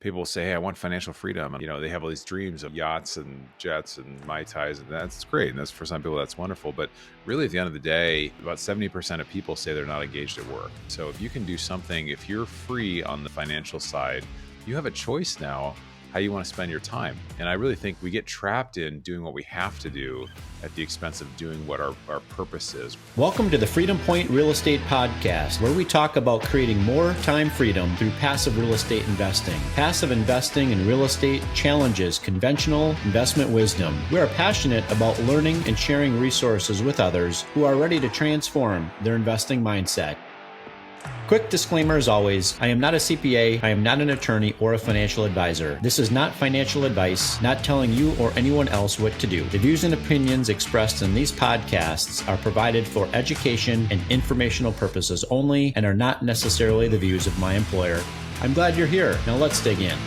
people say, hey, I want financial freedom. And, they have all these dreams of yachts and jets and Mai Tais, and that's great. And that's for some people, that's wonderful. But really, at the end of the day, about 70% of people say they're not engaged at work. So if you can do something, if you're free on the financial side, you have a choice now how you want to spend your time. And I really think we get trapped in doing what we have to do at the expense of doing what our purpose is. Welcome to the Freedom Point Real Estate Podcast, where we talk about creating more time freedom through passive real estate investing. Passive investing in real estate challenges conventional investment wisdom. We are passionate about learning and sharing resources with others who are ready to transform their investing mindset. Quick disclaimer as always, I am not a CPA, I am not an attorney or a financial advisor. This is not financial advice, not telling you or anyone else what to do. The views and opinions expressed in these podcasts are provided for education and informational purposes only and are not necessarily the views of my employer. I'm glad you're here. Now let's dig in.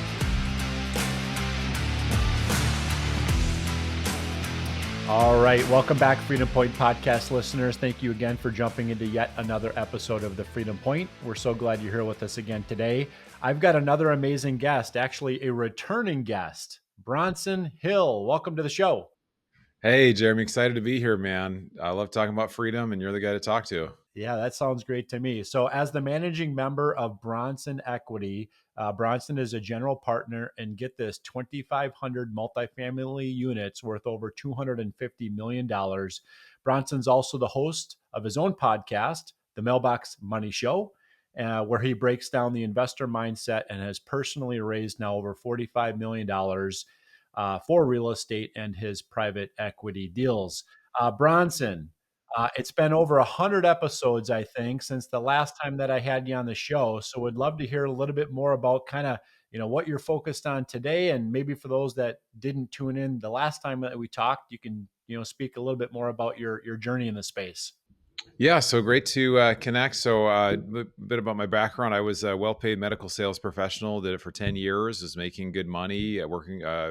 All right. Welcome back, Freedom Point podcast listeners. Thank you again for jumping into yet another episode of the Freedom Point. We're so glad you're here with us again today. I've got another amazing guest, actually a returning guest, Bronson Hill. Welcome to the show. Hey, Jeremy, excited to be here, man. I love talking about freedom, and you're the guy to talk to. Yeah, that sounds great to me. So as the managing member of Bronson Equity, Bronson is a general partner and get this 2,500 multifamily units worth over $250 million. Bronson's also the host of his own podcast, the Mailbox Money Show, where he breaks down the investor mindset and has personally raised now over $45 million for real estate and his private equity deals. Bronson, it's been over 100 episodes, I think, since the last time that I had you on the show. So would love to hear a little bit more about kind of, what you're focused on today. And maybe for those that didn't tune in the last time that we talked, you can, speak a little bit more about your journey in the space. Yeah, so great to connect. So a bit about my background. I was a well-paid medical sales professional, did it for 10 years, was making good money,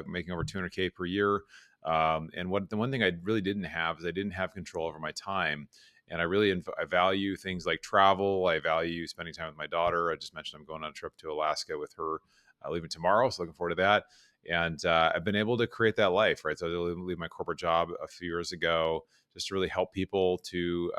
making over 200K per year. And the one thing I really didn't have is I didn't have control over my time. And I value things like travel. I value spending time with my daughter. I just mentioned I'm going on a trip to Alaska with her, leaving tomorrow. So looking forward to that. And I've been able to create that life, right? So I leave my corporate job a few years ago just to really help people to,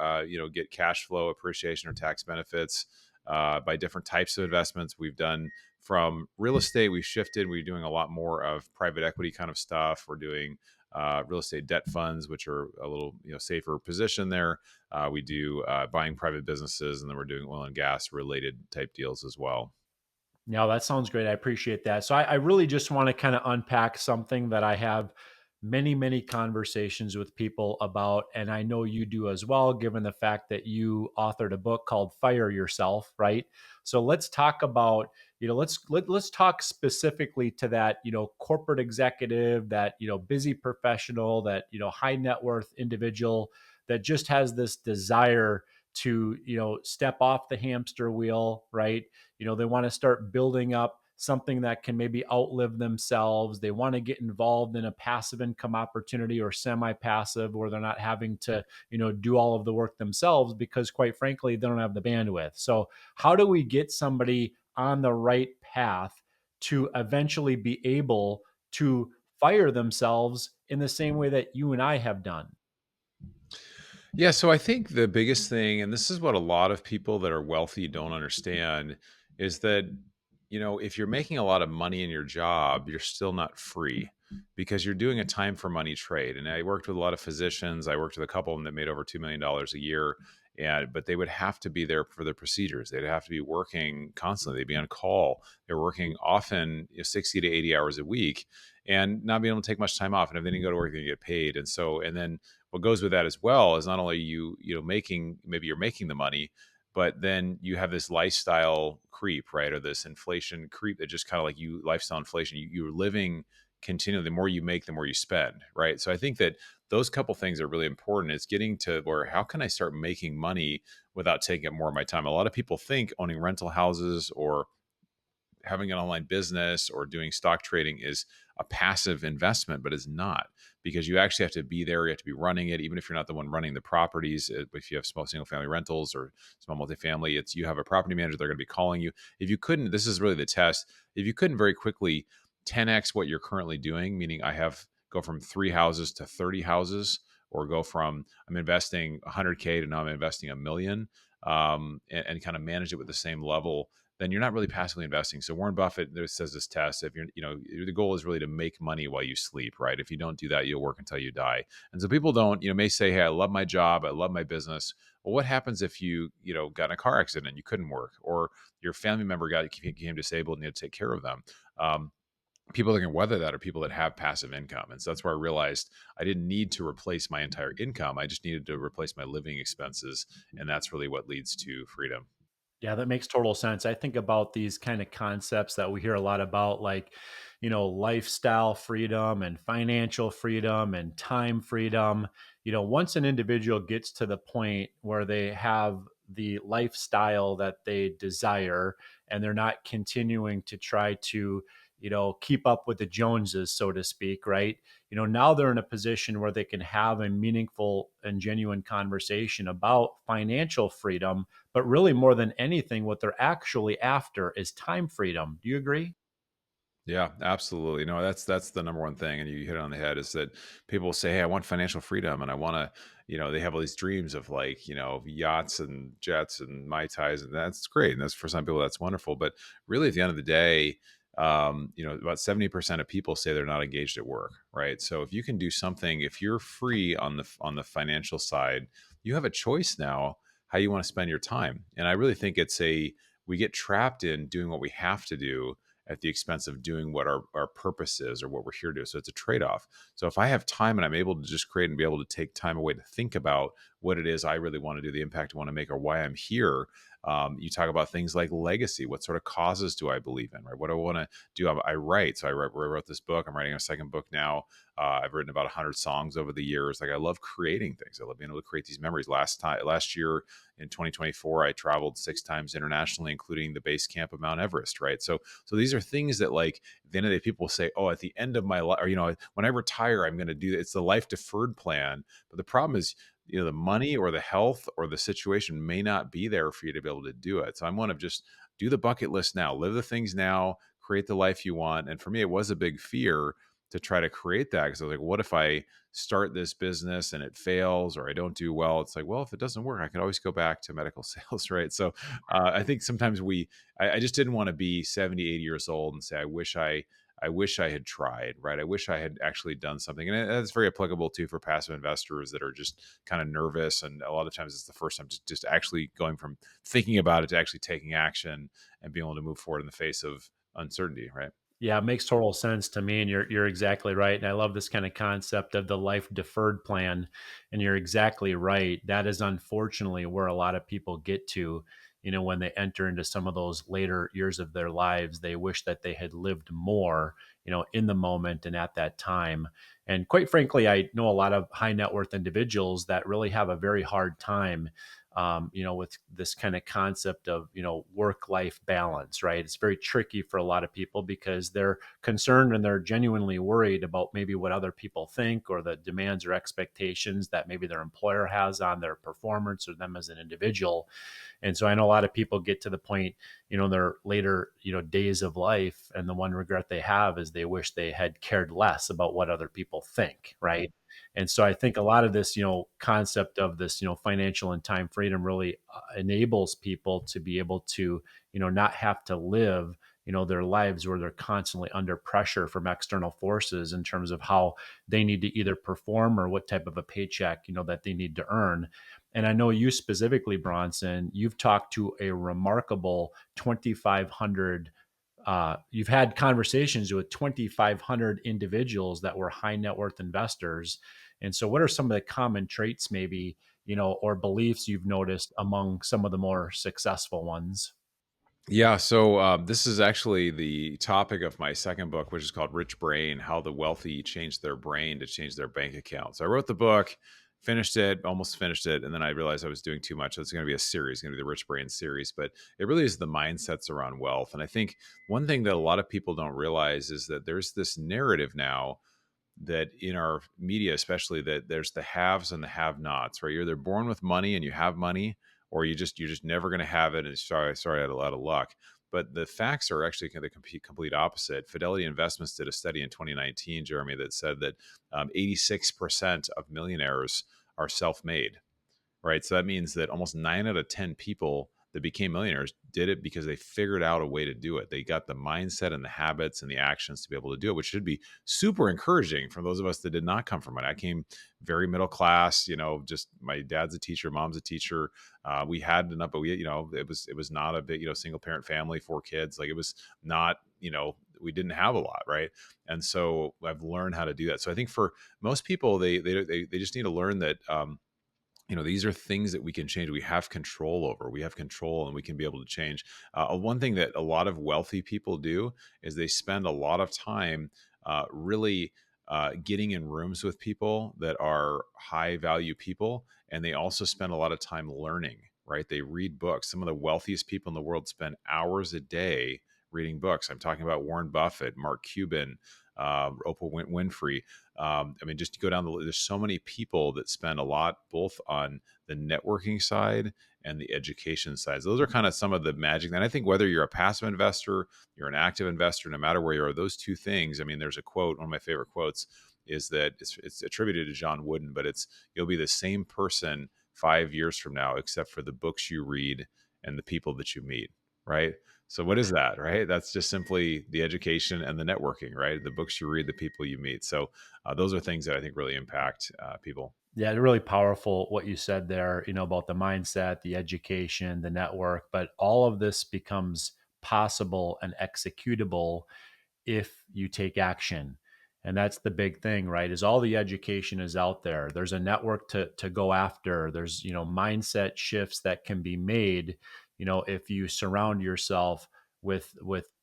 get cash flow appreciation or tax benefits by different types of investments. We've done from real estate, we've shifted. We're doing a lot more of private equity kind of stuff. We're doing real estate debt funds, which are a little safer position there. We do buying private businesses, and then we're doing oil and gas related type deals as well. Yeah, that sounds great. I appreciate that. So I really just want to kind of unpack something that I have many, many conversations with people about, and I know you do as well, given the fact that you authored a book called Fire Yourself, right? So let's talk about, let's talk specifically to that, corporate executive, that, busy professional, that, high net worth individual that just has this desire to, step off the hamster wheel, right? They want to start building up something that can maybe outlive themselves. They want to get involved in a passive income opportunity or semi-passive where they're not having to, do all of the work themselves because quite frankly, they don't have the bandwidth. So how do we get somebody on the right path to eventually be able to fire themselves in the same way that you and I have done? Yeah, so I think the biggest thing, and this is what a lot of people that are wealthy don't understand, is that, if you're making a lot of money in your job, you're still not free because you're doing a time for money trade. And I worked with a lot of physicians. I worked with a couple of them that made over $2 million a year. But they would have to be there for their procedures. They'd have to be working constantly. They'd be on call. They're working often 60 to 80 hours a week and not being able to take much time off. And if they didn't go to work, they get paid. And then what goes with that as well is not only you're making the money, but then you have this lifestyle creep, right? Or this inflation creep that just kind of lifestyle inflation. You're living continually. The more you make, the more you spend, right? So I think that those couple things are really important. It's getting to where, how can I start making money without taking up more of my time? A lot of people think owning rental houses or having an online business or doing stock trading is a passive investment, but it's not, because you actually have to be there. You have to be running it, even if you're not the one running the properties. If you have small single family rentals or small multifamily, it's you have a property manager. They're going to be calling you. If you couldn't, this is really the test. If you couldn't very quickly 10x what you're currently doing, meaning I have go from 3 houses to 30 houses, or go from I'm investing 100K to now I'm investing a million, and kind of manage it with the same level, then you're not really passively investing. So Warren Buffett there says this test: if you're, the goal is really to make money while you sleep, right? If you don't do that, you'll work until you die. And so people don't, may say, hey, I love my job, I love my business. Well, what happens if got in a car accident and you couldn't work, or your family member became disabled and you had to take care of them? People that can weather that are people that have passive income. And so that's where I realized I didn't need to replace my entire income. I just needed to replace my living expenses. And that's really what leads to freedom. Yeah, that makes total sense. I think about these kind of concepts that we hear a lot about, like, lifestyle freedom and financial freedom and time freedom. Once an individual gets to the point where they have the lifestyle that they desire and they're not continuing to try to, keep up with the Joneses, so to speak, right? Now they're in a position where they can have a meaningful and genuine conversation about financial freedom, but really more than anything, what they're actually after is time freedom. Do you agree? Yeah, absolutely. No, that's the number one thing, and you hit it on the head. Is that people say, "Hey, I want financial freedom, and I want to," they have all these dreams of like, yachts and jets and mai tais, and that's great, and that's for some people that's wonderful. But really, at the end of the day, about 70% of people say they're not engaged at work, right? So if you can do something, if you're free on the financial side, you have a choice now how you want to spend your time. And I really think we get trapped in doing what we have to do at the expense of doing what our purpose is or what we're here to do. So it's a trade-off. So if I have time and I'm able to just create and be able to take time away to think about what it is I really want to do, the impact I want to make, or why I'm here. You talk about things like legacy. What sort of causes do I believe in, right? What do I want to do? I write. So I wrote this book. I'm writing a second book now. I've written about 100 songs over the years. Like, I love creating things. I love being able to create these memories. Last year in 2024, I traveled 6 times internationally, including the base camp of Mount Everest, right? So these are things that, like, at the end of the day, people say, oh, at the end of my life, or, when I retire, I'm going to do it. It's the life deferred plan. But the problem is, the money or the health or the situation may not be there for you to be able to do it. So I'm one of just do the bucket list now, live the things now, create the life you want. And for me, it was a big fear to try to create that, because I was like, what if I start this business and it fails or I don't do well? It's like, well, if it doesn't work, I can always go back to medical sales, right? So I think sometimes I just didn't want to be 70, 80 years old and say, I wish I had tried, right? I wish I had actually done something. And that's very applicable too for passive investors that are just kind of nervous. And a lot of times it's the first time just actually going from thinking about it to actually taking action and being able to move forward in the face of uncertainty, right? Yeah, it makes total sense to me, and you're exactly right. And I love this kind of concept of the life deferred plan. And you're exactly right. That is unfortunately where a lot of people get to. When they enter into some of those later years of their lives, they wish that they had lived more, in the moment and at that time. And quite frankly, I know a lot of high net worth individuals that really have a very hard time, with this kind of concept of, work life balance, right? It's very tricky for a lot of people because they're concerned and they're genuinely worried about maybe what other people think, or the demands or expectations that maybe their employer has on their performance or them as an individual. And so I know a lot of people get to the point, their later, days of life, and the one regret they have is they wish they had cared less about what other people think, right? And so I think a lot of this, concept of this, financial and time freedom really enables people to be able to, not have to live, their lives where they're constantly under pressure from external forces in terms of how they need to either perform or what type of a paycheck, that they need to earn. And I know you specifically, Bronson, you've talked to a remarkable 2,500. You've had conversations with 2,500 individuals that were high net worth investors. And so, what are some of the common traits, maybe, or beliefs you've noticed among some of the more successful ones? Yeah, so this is actually the topic of my second book, which is called Rich Brain: How the Wealthy Change Their Brain to Change Their Bank Account. So I wrote the book finished it, almost finished it. And then I realized I was doing too much. So it's going to be a series, going to be the Rich Brain series, but it really is the mindsets around wealth. And I think one thing that a lot of people don't realize is that there's this narrative now that in our media, especially, that there's the haves and the have nots, right? You're either born with money and you have money, or you're just never going to have it. And sorry, I had a lot of luck. But the facts are actually kind of the complete opposite. Fidelity Investments did a study in 2019, Jeremy, that said that 86% of millionaires are self-made, right? So that means that almost 9 out of 10 people that became millionaires did it because they figured out a way to do it. They got the mindset and the habits and the actions to be able to do it, which should be super encouraging for those of us that did not come from it. I came very middle class, just my dad's a teacher, mom's a teacher. We had enough, but it was not a big, single parent family, 4 kids. Like it was not, we didn't have a lot, right? And so I've learned how to do that. So I think for most people, they just need to learn that these are things that we can change. We have control over. We have control, and we can be able to change. One thing that a lot of wealthy people do is they spend a lot of time really getting in rooms with people that are high value people, and they also spend a lot of time learning. Right? They read books. Some of the wealthiest people in the world spend hours a day reading books. I'm talking about Warren Buffett, Mark Cuban, Oprah Winfrey. Just to go down there's so many people that spend a lot both on the networking side and the education side. So those are kind of some of the magic. And I think whether you're a passive investor, you're an active investor, no matter where you are, those two things. There's a quote, one of my favorite quotes is that it's attributed to John Wooden, but you'll be the same person 5 years from now, except for the books you read and the people that you meet. Right. So what is that, right? That's just simply the education and the networking, right? The books you read, the people you meet. So those are things that I think really impact people. Yeah, really powerful what you said there, about the mindset, the education, the network, but all of this becomes possible and executable if you take action. And that's the big thing, right? Is all the education is out there. There's a network to go after. There's, mindset shifts that can be made, if you surround yourself with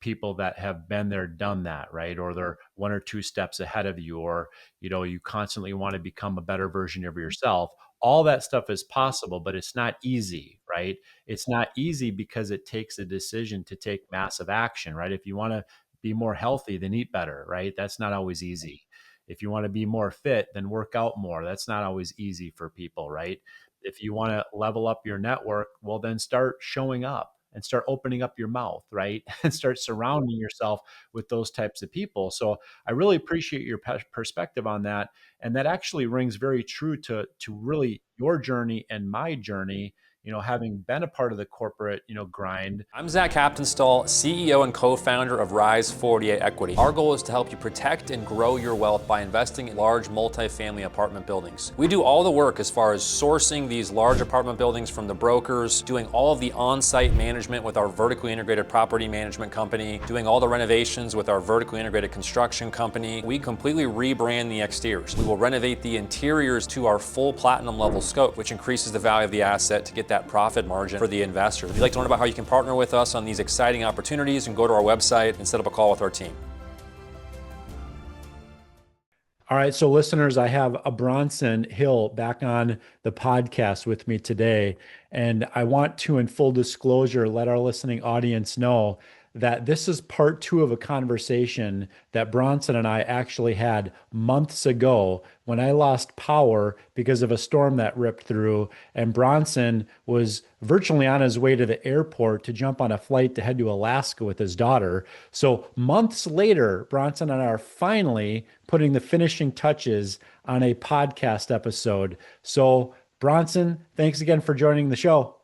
people that have been there, done that, right? Or they're 1 or 2 steps ahead of you, or, you constantly want to become a better version of yourself. All that stuff is possible, but it's not easy, right? It's not easy because it takes a decision to take massive action, right? If you want to be more healthy, then eat better, right? That's not always easy. If you want to be more fit, then work out more. That's not always easy for people, right? If you want to level up your network, well, then start showing up and start opening up your mouth, right? And start surrounding yourself with those types of people. So I really appreciate your perspective on that. And that actually rings very true to really your journey and my journey, having been a part of the corporate, grind. I'm Zach Haptonstall, CEO and co-founder of Rise 48 Equity. Our goal is to help you protect and grow your wealth by investing in large multifamily apartment buildings. We do all the work as far as sourcing these large apartment buildings from the brokers, doing all of the on-site management with our vertically integrated property management company, doing all the renovations with our vertically integrated construction company. We completely rebrand the exteriors. We will renovate the interiors to our full platinum level scope, which increases the value of the asset to get that profit margin for the investor. If you'd like to learn about how you can partner with us on these exciting opportunities, you can go to our website and set up a call with our team. All right, so listeners, I have a Bronson Hill back on the podcast with me today, and I want to, in full disclosure, let our listening audience know that this is part 2 of a conversation that Bronson and I actually had months ago when I lost power because of a storm that ripped through, and Bronson was virtually on his way to the airport to jump on a flight to head to Alaska with his daughter. So months later, Bronson and I are finally putting the finishing touches on a podcast episode. So Bronson, thanks again for joining the show.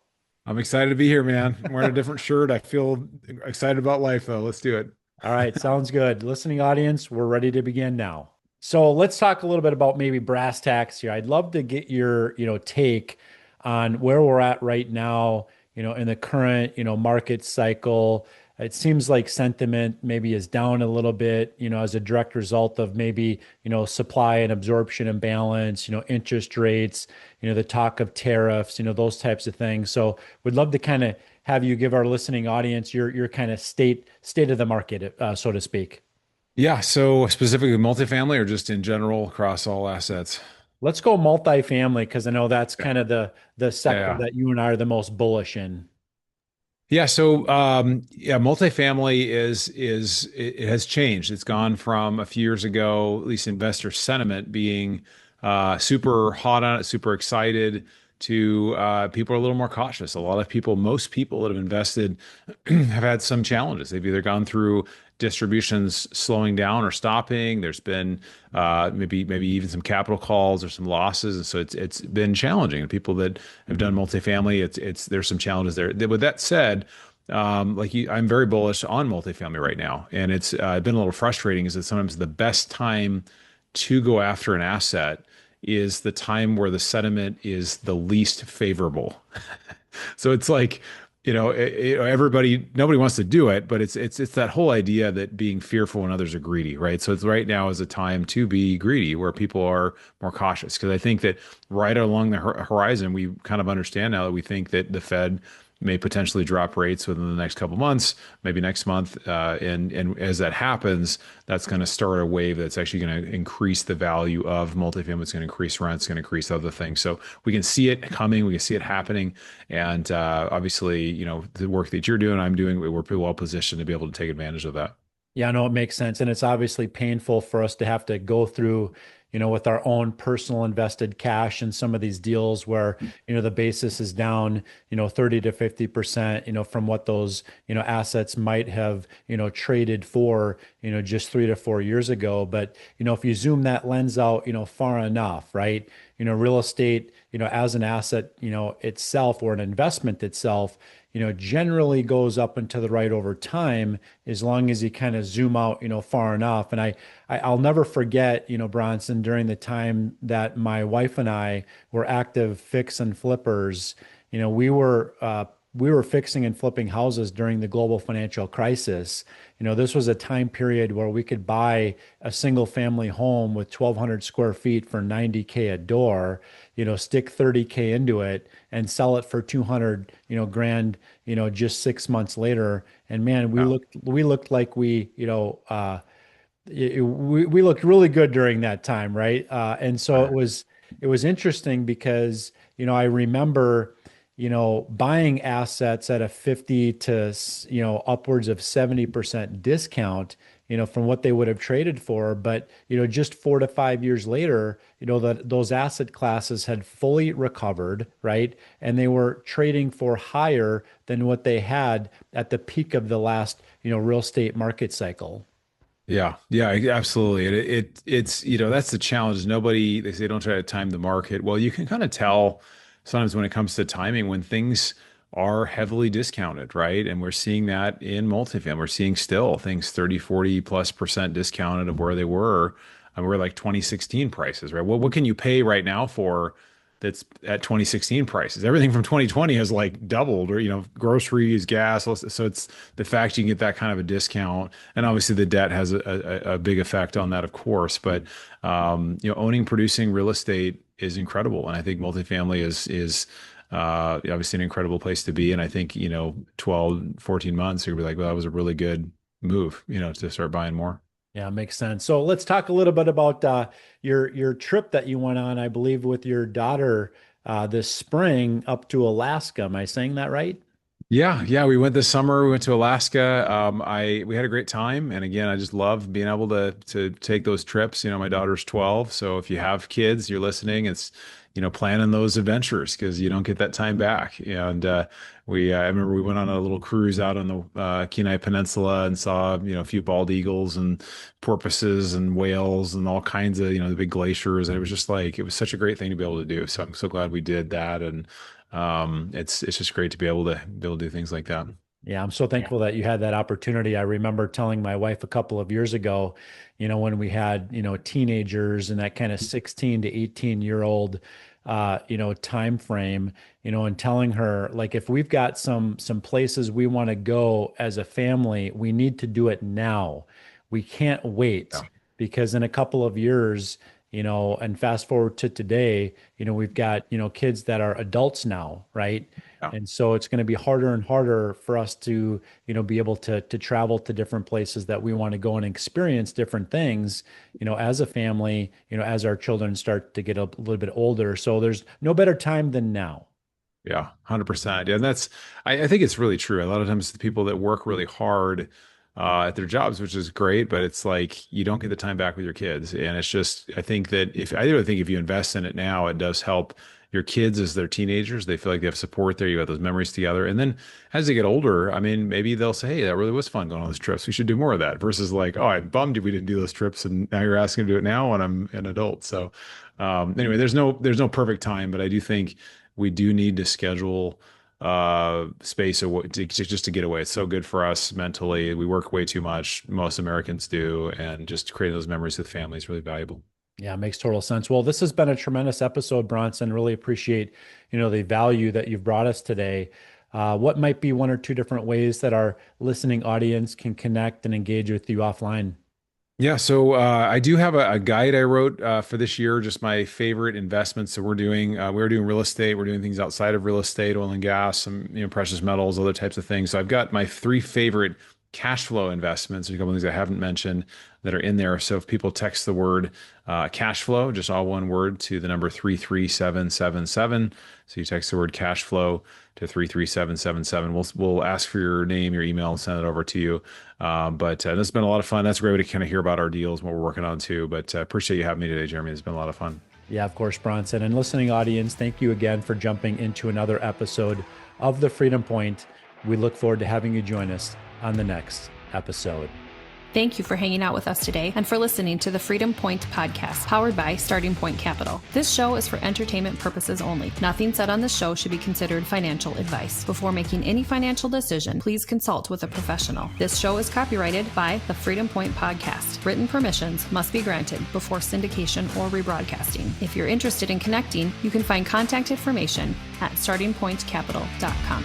I'm excited to be here, man. I'm wearing a different shirt. I feel excited about life, though. Let's do it. All right. Sounds good. Listening audience, we're ready to begin now. So let's talk a little bit about maybe brass tacks here. I'd love to get your, take on where we're at right now, in the current, market cycle. It seems like sentiment maybe is down a little bit, as a direct result of maybe, supply and absorption imbalance, interest rates, the talk of tariffs, those types of things. So we'd love to kind of have you give our listening audience your kind of state of the market, so to speak. Yeah. So specifically multifamily or just in general across all assets? Let's go multifamily because I know that's Yeah. kind of the sector Yeah. that you and I are the most bullish in. Yeah, so yeah, multifamily is it has changed. It's gone from a few years ago, at least investor sentiment being super hot on it, super excited, to people are a little more cautious. A lot of people, most people that have invested have had some challenges. They've either gone through distributions slowing down or stopping. There's been maybe even some capital calls or some losses, and so it's been challenging. And people that have done multifamily, it's there's some challenges there. With that said, I'm very bullish on multifamily right now, and it's been a little frustrating. Is that sometimes the best time to go after an asset is the time where the sentiment is the least favorable. So it's like, nobody wants to do it, but it's that whole idea that being fearful when others are greedy, right? So it's right now is a time to be greedy where people are more cautious. Because I think that right along the horizon, we kind of understand now that we think that the Fed may potentially drop rates within the next couple months, maybe next month, and as that happens, that's going to start a wave that's actually going to increase the value of multifamily. It's going to increase rents, it's going to increase other things. So we can see it coming, we can see it happening, and obviously, the work that you're doing, I'm doing, we're pretty well positioned to be able to take advantage of that. Yeah, no, it makes sense. And it's obviously painful for us to have to go through, with our own personal invested cash and some of these deals where, the basis is down, 30 to 50%, from what those, assets might have, traded for, just 3 to 4 years ago. But, if you zoom that lens out, far enough, right? Real estate, as an asset, itself or an investment itself, generally goes up and to the right over time, as long as you kind of zoom out, far enough. And I'll never forget, Bronson, during the time that my wife and I were active fix and flippers, we were fixing and flipping houses during the global financial crisis. This was a time period where we could buy a single family home with 1,200 square feet for 90K a door, stick 30K into it and sell it for 200, grand, just 6 months later. And man, we Yeah. looked like we looked really good during that time, right? And so it was interesting because I remember buying assets at a 50 to upwards of 70% discount from what they would have traded for, but just 4 to 5 years later, that those asset classes had fully recovered, right? And they were trading for higher than what they had at the peak of the last real estate market cycle. Yeah, yeah, absolutely. It's that's the challenge. They say don't try to time the market. Well, you can kind of tell sometimes when it comes to timing when things are heavily discounted, right? And we're seeing that in multifamily. We're seeing still things 30, 40+% discounted of where they were. And we're like 2016 prices, right? What can you pay right now for that's at 2016 prices? Everything from 2020 has like doubled, or groceries, gas. So it's the fact you can get that kind of a discount, and obviously the debt has a big effect on that, of course. But owning, producing real estate is incredible, and I think multifamily is obviously an incredible place to be. And I think 12, 14 months you'll be like, well, that was a really good move, to start buying more. Yeah, makes sense. So let's talk a little bit about your trip that you went on, I believe, with your daughter this spring up to Alaska. Am I saying that right? Yeah, yeah, we went this summer. We went to Alaska. We had a great time, and again, I just love being able to take those trips. My daughter's 12, so if you have kids, you're listening. It's planning those adventures because you don't get that time back. And I remember we went on a little cruise out on the Kenai Peninsula and saw a few bald eagles and porpoises and whales and all kinds of the big glaciers. And it was just like it was such a great thing to be able to do. So I'm so glad we did that. And it's just great to be able to do things like that. Yeah, I'm so thankful that you had that opportunity. I remember telling my wife a couple of years ago, when we had, teenagers and that kind of 16 to 18-year-old time frame, and telling her like if we've got some places we want to go as a family, we need to do it now. We can't wait Yeah. because in a couple of years, and fast forward to today, we've got, kids that are adults now, right? Yeah. And so it's going to be harder and harder for us to, be able to travel to different places that we want to go and experience different things, as a family, as our children start to get a little bit older. So there's no better time than now. Yeah, 100%. Yeah, and I think it's really true. A lot of times the people that work really hard at their jobs, which is great, but it's like you don't get the time back with your kids. And it's just, I really think if you invest in it now, it does help your kids as they're teenagers. They feel like they have support there. You have those memories together. And then as they get older, I mean, maybe they'll say, hey, that really was fun going on those trips. We should do more of that versus like, oh, I'm bummed we didn't do those trips. And now you're asking to do it now when I'm an adult. So anyway, there's no perfect time, but I do think we do need to schedule space just to get away. It's so good for us mentally. We work way too much. Most Americans do. And just creating those memories with family is really valuable. Yeah, it makes total sense. Well, this has been a tremendous episode, Bronson. Really appreciate, the value that you've brought us today. What might be one or two different ways that our listening audience can connect and engage with you offline? Yeah, so I do have a guide I wrote for this year, just my favorite investments that we're doing. We're doing real estate. We're doing things outside of real estate, oil and gas, some precious metals, other types of things. So I've got my 3 favorite cash flow investments. There's a couple of things I haven't mentioned that are in there. So if people text the word cash flow, just all one word, to the number 33777. So you text the word cash flow to 33777. We'll ask for your name, your email, and send it over to you. But this has been a lot of fun. That's a great way to kind of hear about our deals and what we're working on too. But appreciate you having me today, Jeremy. It's been a lot of fun. Yeah, of course, Bronson. And listening audience, thank you again for jumping into another episode of The Freedom Point. We look forward to having you join us on the next episode. Thank you for hanging out with us today and for listening to the Freedom Point podcast, powered by Starting Point Capital. This show is for entertainment purposes only. Nothing said on this show should be considered financial advice. Before making any financial decision, please consult with a professional. This show is copyrighted by the Freedom Point podcast. Written permissions must be granted before syndication or rebroadcasting. If you're interested in connecting, you can find contact information at startingpointcapital.com.